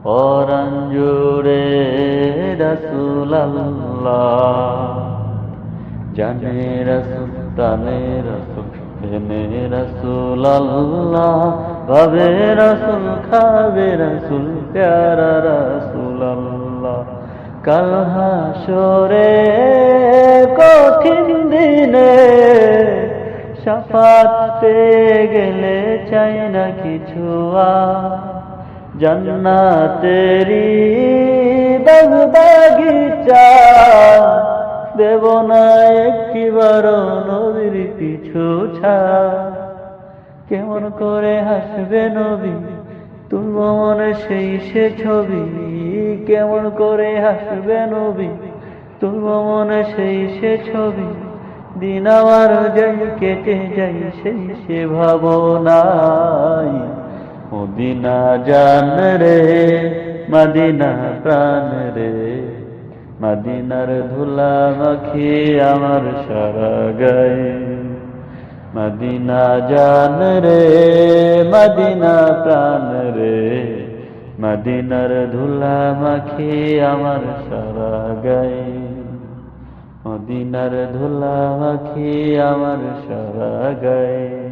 পরাণ জুড়ে রাসূলুল্লাহ। জানে রাসূল তানে রাসূল জেনে রাসূলুল্লাহ, ভাবে রাসূল খাবে রাসূল প্যারা রাসূলুল্লাহ। কাল হাসরে কঠিন দিনে শাফাত পেয়ে গেলে চাই না কিছু আর, জান্নাতেরি বাগবাগিচা দেব না একটিবারও নবীর পিছু ছাড়। কেমন করে হাসবে নবী, তুলব মনে সেই সে ছবি। কেমন করে হাসবে নবী, তুলব মনে সেই সে ছবি। দিন আমার যাই কেটে যাই সেই সে ভাবনায়। মদিনা জান রে মদিনা প্রাণ রে, মদিনার ধুলা মাখি আমার সারা গায়ে। মদিনা জান রে মদিনা প্রাণ রে, মদিনার ধুলা মাখি আমার সারা গায়ে। মদিনার ধুলা মাখি আমার সারা গায়ে।